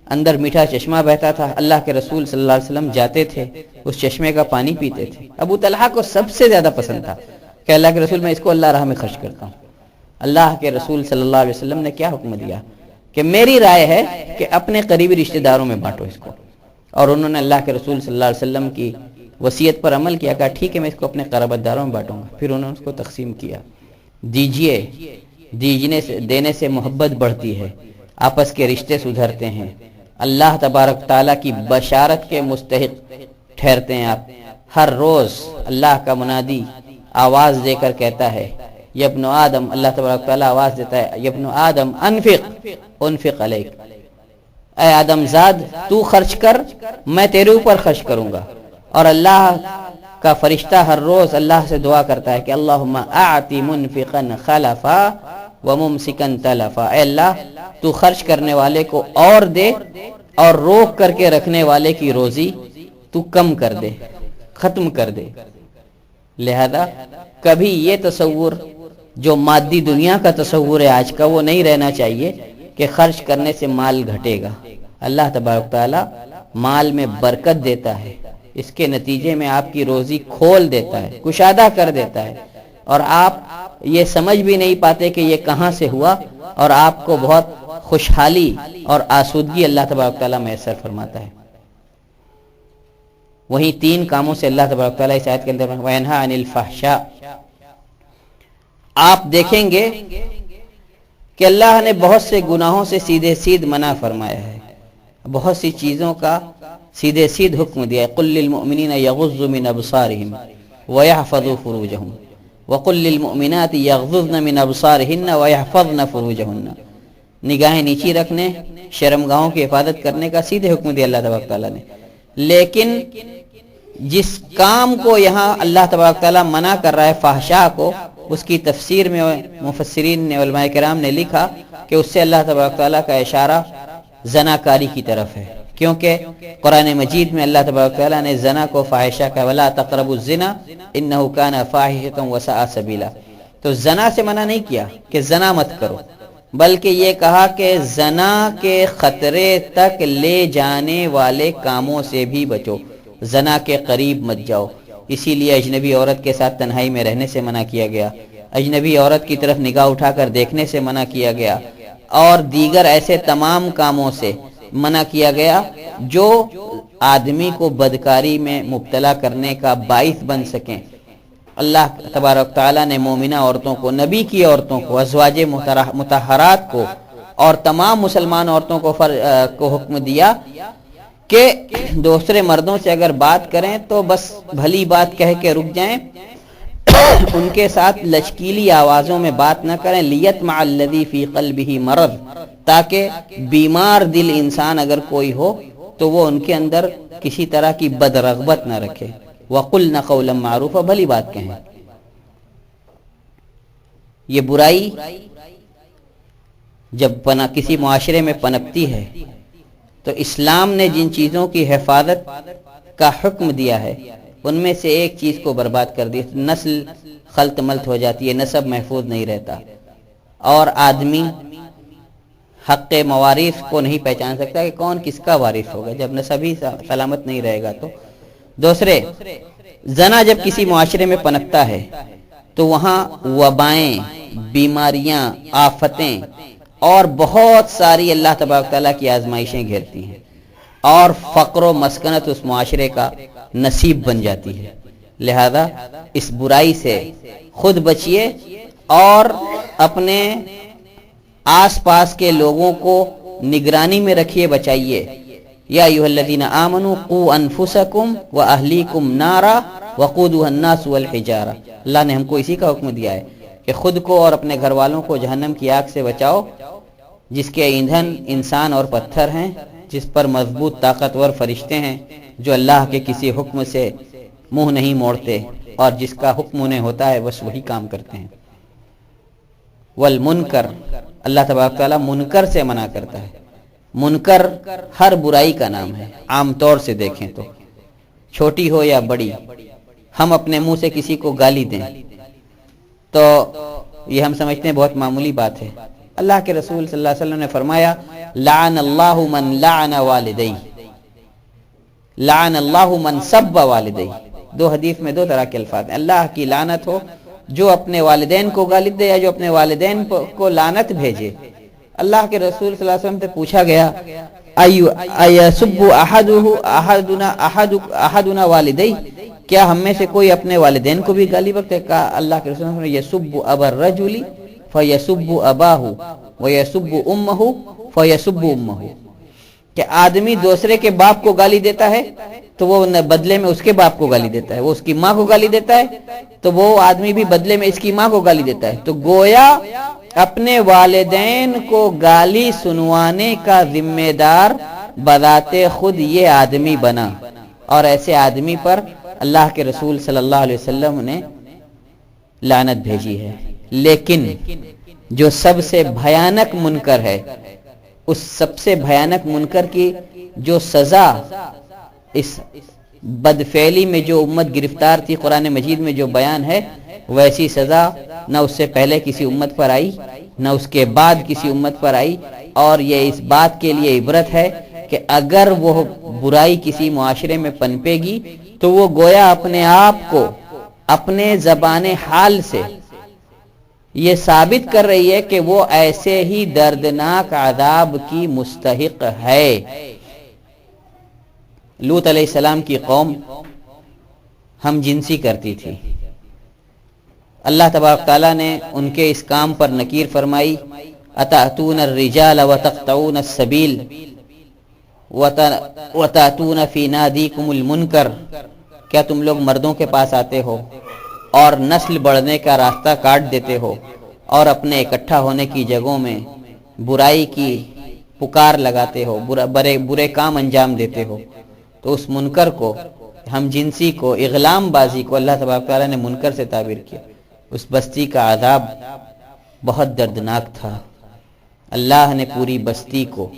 اندر میٹھا چشمہ بہتا تھا، اللہ کے رسول صلی اللہ علیہ وسلم جاتے تھے، اس چشمے کا پانی پیتے تھے۔ ابو طلحہ کو سب سے زیادہ پسند تھا کہ اللہ کے رسول میں اس کو اللہ راہ میں خرچ کرتا ہوں۔ اللہ کے رسول صلی اللہ علیہ وسلم نے کیا حکم دیا کہ میری رائے ہے کہ اپنے قریبی رشتہ داروں میں بانٹو اس کو، اور انہوں نے اللہ کے رسول صلی اللہ علیہ وسلم کی وصیت پر عمل کیا، کہا ٹھیک ہے میں اس کو اپنے قرابت داروں میں بانٹوں گا۔ پھر انہوں نے اس کو تقسیم کیا۔ دیجیے، دینے سے محبت بڑھتی ہے، آپس کے رشتے سدھرتے ہیں، اللہ تبارک تعالیٰ کی بشارت کے مستحق ٹھہرتے ہیں آپ۔ ہر روز اللہ کا منادی آواز دے کر کہتا ہے یا ابن آدم، اللہ تبارک تعالیٰ آواز دیتا ہے یا ابن آدم انفق علیک، اے آدم زاد تو خرچ کر، میں تیرے اوپر خرچ کروں گا۔ اور اللہ کا فرشتہ ہر روز اللہ سے دعا کرتا ہے کہ اللہم اعطی منفقا خلفا وممسکا تلفا، اے اللہ تو خرچ کرنے والے کو اور دے، اور روک کر کے رکھنے والے کی روزی تو کم کر دے، ختم کر دے۔ لہذا کبھی یہ تصور جو مادی دنیا کا تصور ہے آج کا، وہ نہیں رہنا چاہیے کہ خرچ کرنے سے مال گھٹے گا۔ اللہ تبارک تعالیٰ مال میں برکت دیتا ہے، اس کے نتیجے میں آپ کی روزی کھول دیتا ہے، کشادہ کر دیتا ہے، اور آپ یہ سمجھ بھی نہیں پاتے کہ یہ کہاں سے ہوا، اور آپ کو بہت خوشحالی اور آسودگی اللہ تبارک تعالیٰ میسر فرماتا ہے۔ وہیں 3 کاموں سے اللہ تبارک تعالیٰ اس آیت کے اندر وینہا عن الفحشاء. آپ دیکھیں گے کہ اللہ نے بہت سے گناہوں سے سیدھے سیدھ منع فرمایا ہے، بہت سی چیزوں کا سیدھے سیدھ حکم دیا ہے. قل للمؤمنین یغضوا من ابصارهم ویحفظوا فروجهم وقل للمؤمنات یغضضن من ابصارهن ویحفظن فروجهن. نگاہیں نیچی رکھنے، شرمگاہوں کی حفاظت کرنے کا سیدھے حکم دیا اللہ تبارک تعالیٰ نے. لیکن جس کام کو یہاں اللہ تبارک تعالیٰ منع کر رہا ہے فحشاء کو، اس کی تفسیر میں مفسرین نے علماء کرام نے لکھا کہ اس سے اللہ تبارک تعالیٰ کا اشارہ زناکاری کی طرف ہے، کیونکہ قرآن مجید میں اللہ تبارک تعالیٰ نے زنا کو فاحشہ کا ولا تقربوا الزنا انہ کان فاحشۃ وساء سبیلا. تو زنا سے منع نہیں کیا کہ زنا مت کرو، بلکہ یہ کہا کہ زنا کے خطرے تک لے جانے والے کاموں سے بھی بچو، زنا کے قریب مت جاؤ. اسی لیے اجنبی عورت کے ساتھ تنہائی میں رہنے سے منع کیا گیا، اجنبی عورت کی طرف نگاہ اٹھا کر دیکھنے سے منع کیا گیا، اور دیگر ایسے تمام کاموں سے منع کیا گیا جو آدمی کو بدکاری میں مبتلا کرنے کا باعث بن سکیں. اللہ تبارک تعالیٰ نے مومنہ عورتوں کو، نبی کی عورتوں کو، ازواج مطہرات کو اور تمام مسلمان عورتوں کو حکم دیا کہ دوسرے مردوں سے اگر بات کریں تو بس بھلی بات کہہ کے رک جائیں، ان کے ساتھ لچکیلی آوازوں میں بات نہ کریں. لیطمع الذی فی قلبہ مرض، تاکہ بیمار دل انسان اگر کوئی ہو تو وہ ان کے اندر کسی طرح کی بدرغبت نہ رکھے. وقلن قولا معروفا، بھلی بات کہیں. یہ برائی جب کسی معاشرے میں پنپتی ہے تو اسلام نے جن چیزوں کی حفاظت کا حکم دیا ہے ان میں سے ایک چیز کو برباد کر دیا. نسل خلط ملط ہو جاتی ہے، نسب محفوظ نہیں رہتا، اور آدمی حق موارث کو نہیں پہچان سکتا کہ کون کس کا وارث ہوگا جب نسب ہی سلامت نہیں رہے گا. تو دوسرے، زنا جب کسی معاشرے میں پنپتا ہے تو وہاں وبائیں، بیماریاں، آفتیں اور بہت ساری اللہ تبارک تعالیٰ کی آزمائشیں گھیرتی ہیں، اور فقر و مسکنت اس معاشرے کا نصیب بن جاتی ہے. لہذا اس برائی سے خود بچیے اور اپنے آس پاس کے لوگوں کو نگرانی میں رکھیے، بچائیے. یا ایھا الذین آمنوا قوا انفسکم واہلیکم نارا وقودها الناس والحجارہ. اللہ نے ہم کو اسی کا حکم دیا ہے کہ خود کو اور اپنے گھر والوں کو جہنم کی آگ سے بچاؤ، جس کے ایندھن انسان اور پتھر ہیں، جس پر مضبوط طاقتور فرشتے ہیں جو اللہ کے کسی حکم سے منہ نہیں موڑتے، اور جس کا حکم انہیں ہوتا ہے بس وہی کام کرتے ہیں. والمنکر، اللہ تبارک تعالیٰ منکر سے منع کرتا ہے. منکر ہر برائی کا نام ہے. عام طور سے دیکھیں تو چھوٹی ہو یا بڑی، ہم اپنے منہ سے کسی کو گالی دیں تو یہ ہم سمجھتے ہیں بہت معمولی بات ہے. اللہ کے رسول صلی اللہ علیہ وسلم نے فرمایا لعن اللہ من لعن والدی، لعن اللہ من سب والدی. 2 حدیث میں 2 طرح کے الفاظ ہیں. اللہ کی لعنت ہو جو اپنے والدین کو گالی دے یا جو اپنے والدین کو لعنت بھیجے. اللہ کے رسول صلی اللہ علیہ وسلم سے پوچھا گیا ایسب احدنا والدی، کیا ہم میں سے کوئی اپنے والدین کو بھی گالی بکتے؟ کہا اللہ کے رسول صلی اللہ علیہ وسلم یسب ابا الرجل فیسب اباہ ویسب امہ فیسب امہ، کہ آدمی دوسرے کے باپ کو گالی دیتا ہے تو وہ بدلے میں اس کے باپ کو گالی دیتا ہے، وہ اس کی ماں کو گالی دیتا ہے تو وہ آدمی بھی بدلے میں اس کی ماں کو گالی دیتا ہے. تو گویا اپنے والدین کو گالی سنوانے کا ذمہ دار بذات خود یہ آدمی بنا، اور ایسے آدمی پر اللہ کے رسول صلی اللہ علیہ وسلم نے لعنت بھیجی ہے. لیکن جو سب سے بھیانک منکر ہے، اس سب سے بھیانک منکر کی جو سزا اس بدفعلی میں جو امت گرفتار تھی قرآن مجید میں جو بیان ہے، ویسی سزا نہ اس سے پہلے کسی امت پر آئی نہ اس کے بعد کسی امت پر آئی. اور یہ اس بات کے لیے عبرت ہے کہ اگر وہ برائی کسی معاشرے میں پنپے گی تو وہ گویا اپنے آپ کو اپنے زبان حال سے یہ ثابت کر رہی ہے کہ وہ ایسے ہی دردناک عذاب کی مستحق ہے. لوط علیہ السلام کی قوم ہم جنسی کرتی تھی. اللہ تبارک تعالیٰ نے ان کے اس کام پر نکیر فرمائی. اتأتون الرجال وتقطعون السبیل وتأتون فی نادیکم المنکر، کیا تم لوگ مردوں کے پاس آتے ہو اور نسل بڑھنے کا راستہ کاٹ دیتے ہو اور اپنے اکٹھا ہونے کی جگہوں میں برائی کی پکار لگاتے ہو، برے کام انجام دیتے ہو. تو اس منکر کو، ہم جنسی کو، اغلام بازی کو اللہ تبارک تعالیٰ نے منکر سے تعبیر کیا. اس بستی کا عذاب بہت دردناک تھا. اللہ نے پوری بستی کو،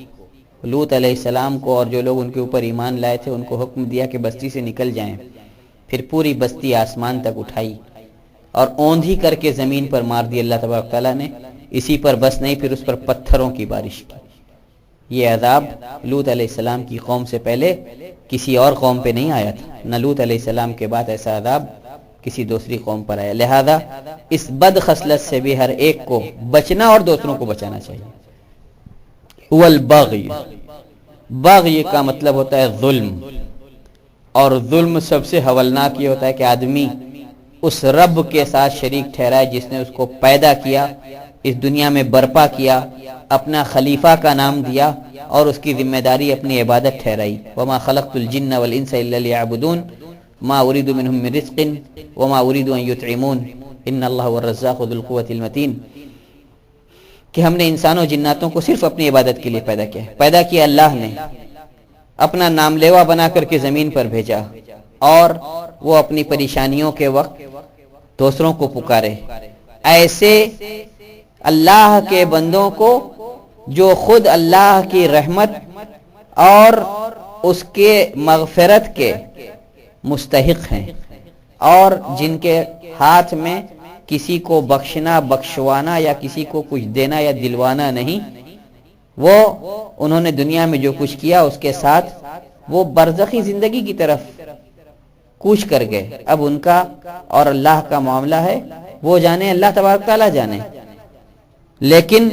لوط علیہ السلام کو اور جو لوگ ان کے اوپر ایمان لائے تھے ان کو حکم دیا کہ بستی سے نکل جائیں. پھر پوری بستی آسمان تک اٹھائی اور اوندھی کر کے زمین پر مار دی اللہ تبارک تعالیٰ نے. اسی پر بس نہیں، پھر اس پر پتھروں کی بارش کی. یہ عذاب لوط علیہ السلام کی قوم سے پہلے کسی اور قوم پہ نہیں آیا تھا، نہ لوط علیہ السلام کے بعد ایسا عذاب کسی دوسری قوم پر آیا. لہذا اس بد خصلت سے بھی ہر ایک کو بچنا اور دوسروں کو بچانا چاہیے. والبغی، بغی کا مطلب ہوتا ہے ظلم، اور ظلم سب سے ہولناک یہ ہوتا ہے کہ آدمی اس رب کے ساتھ شریک ٹھہرائے جس نے اس کو پیدا کیا، اس دنیا میں برپا کیا، اپنا خلیفہ کا نام دیا اور اس کی ذمہ داری اپنی عبادت ٹھہرائی. وما خلقت الجن والانس الا ليعبدون ما اريد منهم من رزق وما اريد ان يطعمون ان الله هو الرزاق ذو القوة المتين. کہ ہم نے انسانوں جناتوں کو صرف اپنی عبادت کے لیے پیدا کیا اللہ نے، اپنا نام لیوا بنا کر کے زمین پر بھیجا اور وہ اپنی پریشانیوں کے وقت دوسروں کو پکارے. ایسے اللہ کے بندوں کو جو خود اللہ کی رحمت اور اس کے مغفرت کے مستحق ہیں اور جن کے ہاتھ میں کسی کو بخشنا، بخشوانا یا کسی کو کچھ دینا یا دلوانا نہیں، وہ انہوں نے دنیا میں جو کچھ کیا اس کے ساتھ وہ برزخی زندگی کی طرف کوچ کر گئے. اب ان کا اور اللہ کا معاملہ ہے، وہ جانے، اللہ تبارک تعالیٰ جانے. لیکن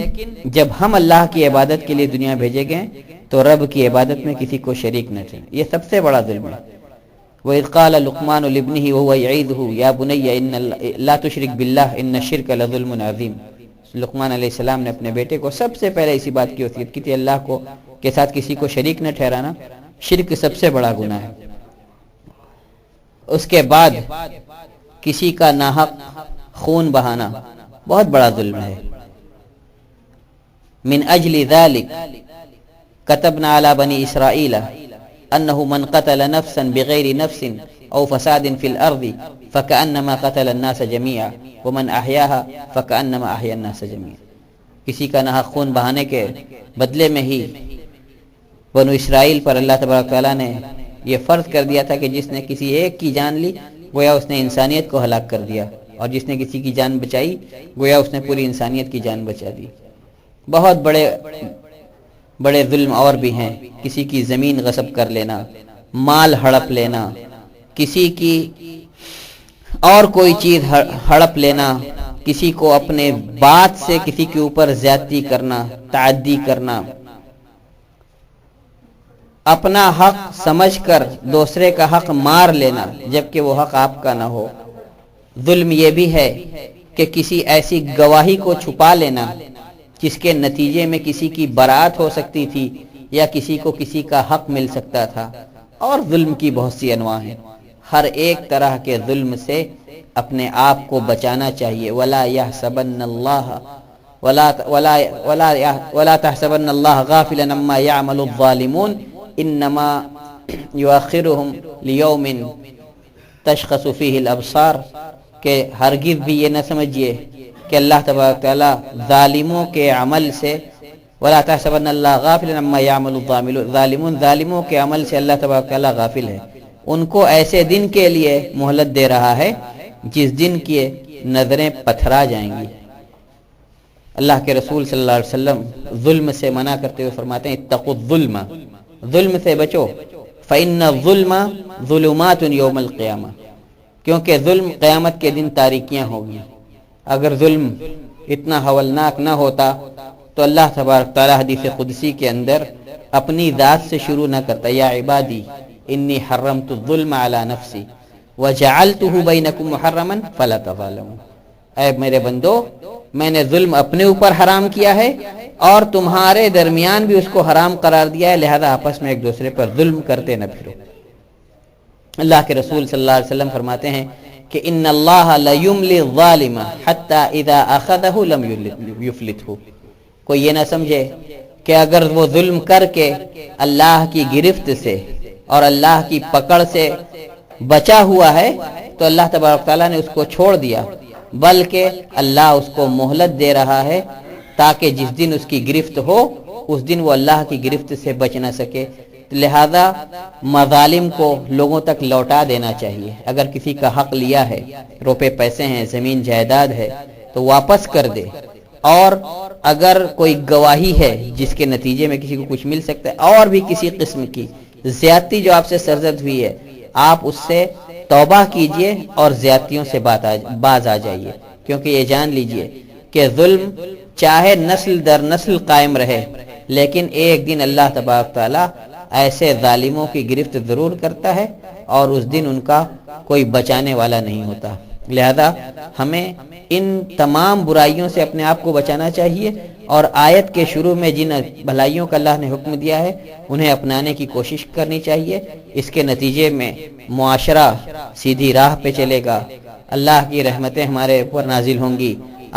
جب ہم اللہ کی عبادت کے لیے دنیا بھیجے گئے تو رب کی عبادت میں کسی کو شریک نہ کریں. یہ سب سے بڑا ظلم ہے. وَإِذْ قَالَ لُقْمَانُ لِابْنِهِ وَهُوَ يَعِظُهُ يَا بُنَيَّ لَا تُشْرِكْ بِاللَّهِ إِنَّ الشِّرْكَ لَظُلْمٌ عَظِيمٌ. لقمان علیہ السلام نے اپنے بیٹے کو سب سے پہلے اسی بات کی وصیت کی تھی، اللہ کو کے ساتھ کسی کو شریک نہ ٹھہرانا، شرک سب سے بڑا گناہ ہے. اس کے بعد کسی کا ناحق خون بہانا بہت بڑا ظلم ہے. من اجل ذلك كتبنا على بني اسرائيل انه من قتل نفسا بغير نفس او فساد في الارض فكانما قتل الناس جميعا ومن احياها فكانما احيا الناس جميعا. کسی کا ناحق خون بہانے کے بدلے میں ہی بنو اسرائیل پر اللہ تبارک تعالیٰ نے یہ فرض کر دیا تھا کہ جس نے کسی ایک کی جان لی گویا اس نے انسانیت کو ہلاک کر دیا، اور جس نے کسی کی جان بچائی گویا اس نے پوری انسانیت کی جان بچا دی. بہت بڑے ظلم اور بھی ہیں. کسی کی زمین غصب کر لینا، مال ہڑپ لینا، کسی کی اور کوئی چیز ہڑپ لینا، کسی کو اپنے بات سے کسی کے اوپر زیادتی کرنا، تعدی کرنا، اپنا حق سمجھ کر دوسرے کا حق مار لینا جبکہ وہ حق آپ کا نہ ہو. ظلم یہ بھی ہے کہ کسی ایسی گواہی کو چھپا لینا جس کے نتیجے میں کسی کی برات ہو سکتی تھی یا کسی کو کسی کا حق مل سکتا تھا. اور ظلم کی بہت سی انواع ہیں. ہر ایک طرح کے ظلم سے اپنے آپ کو بچانا چاہیے. ولا تحسبن اللہ غافلا عما يعمل الظالمون انما یؤخرهم لیوم تشخص فیہ الابصار. کہ ہرگز بھی یہ نہ سمجھیے کہ اللہ تبارک تعالیٰ ظالموں کے عمل سے، ولا تحسبن اللہ غافلا عما يعمل الظالمون، ظالموں کے عمل سے اللہ تبارک تعالیٰ غافل ہے. ان کو ایسے دن کے لیے مہلت دے رہا ہے جس دن کی نظریں پتھرا جائیں گی. اللہ کے رسول صلی اللہ علیہ وسلم ظلم سے منع کرتے ہوئے فرماتے ہیں اتقوا الظلم، ظلم سے بچو، فإن الظلم ظلمات یوم القیامہ، کیونکہ ظلم قیامت کے دن تاریکیاں ہوگی. اگر ظلم اتنا ہولناک نہ ہوتا تو اللہ تبارک تعالیٰ حدیث قدسی کے اندر اپنی ذات سے شروع نہ کرتا. یا عبادی انی حرمت الظلم علی نفسی وجعلتہ بینکم محرما فلا تظالموا، اے میرے بندو میں نے ظلم اپنے اوپر حرام کیا ہے اور تمہارے درمیان بھی اس کو حرام قرار دیا ہے، لہذا آپس میں ایک دوسرے پر ظلم کرتے نہ پھرو۔ اللہ کے رسول صلی اللہ علیہ وسلم فرماتے ہیں کہ ان اللہ لیملی الظالم حتی اذا اخذہ لم یفلتہ، کوئی یہ نہ سمجھے کہ اگر وہ ظلم کر کے اللہ کی گرفت سے اور اللہ کی پکڑ سے بچا ہوا ہے تو اللہ تبارک تعالیٰ نے اس کو چھوڑ دیا، بلکہ اللہ اس کو مہلت دے رہا ہے تاکہ جس دن اس کی گرفت ہو اس دن وہ اللہ کی گرفت سے بچ نہ سکے۔ لہذا مظالم کو لوگوں تک لوٹا دینا چاہیے، اگر کسی کا حق لیا ہے، روپے پیسے ہیں، زمین جائیداد ہے تو واپس کر دے، اور اگر کوئی گواہی ہے جس کے نتیجے میں کسی کو کچھ مل سکتا ہے اور بھی کسی قسم کی زیادتی جو آپ سے سرزد ہوئی ہے، آپ اس سے توبہ کیجئے اور زیادتیوں سے باز آ جائیے، کیونکہ یہ جان لیجئے کہ ظلم چاہے نسل در نسل قائم رہے لیکن ایک دن اللہ تبارک تعالی ایسے ظالموں کی گرفت ضرور کرتا ہے اور اس دن ان کا کوئی بچانے والا نہیں ہوتا۔ لہذا ہمیں ان تمام برائیوں سے اپنے آپ کو بچانا چاہیے اور آیت کے شروع میں جن بھلائیوں کا اللہ نے حکم دیا ہے انہیں اپنانے کی کوشش کرنی چاہیے۔ اس کے نتیجے میں معاشرہ سیدھی راہ پہ چلے گا، اللہ کی رحمتیں ہمارے اوپر نازل ہوں گی،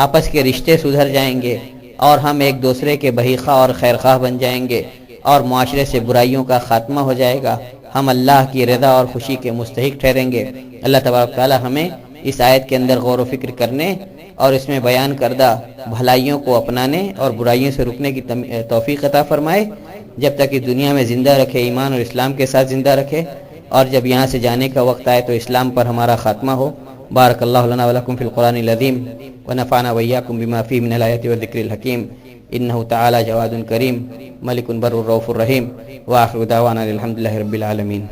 آپس کے رشتے سدھر جائیں گے اور ہم ایک دوسرے کے بہیخواہ اور خیرخواہ بن جائیں گے اور معاشرے سے برائیوں کا خاتمہ ہو جائے گا، ہم اللہ کی رضا اور خوشی کے مستحق ٹھہریں گے۔ اللہ تبارک تعالی ہمیں اس آیت کے اندر غور و فکر کرنے اور اس میں بیان کردہ بھلائیوں کو اپنانے اور برائیوں سے رکنے کی توفیق عطا فرمائے، جب تک اس دنیا میں زندہ رکھے، ایمان اور اسلام کے ساتھ زندہ رکھے، اور جب یہاں سے جانے کا وقت آئے تو اسلام پر ہمارا خاتمہ ہو۔ بارک اللہ لنا ولکم فی القرآن العظیم ونفعنا وإياكم بما فيه من الآيات والذكر الحكيم إنه تعالى جواد كريم ملك بر الرؤوف الرحيم وآخر دعوانا الحمد لله رب العالمين۔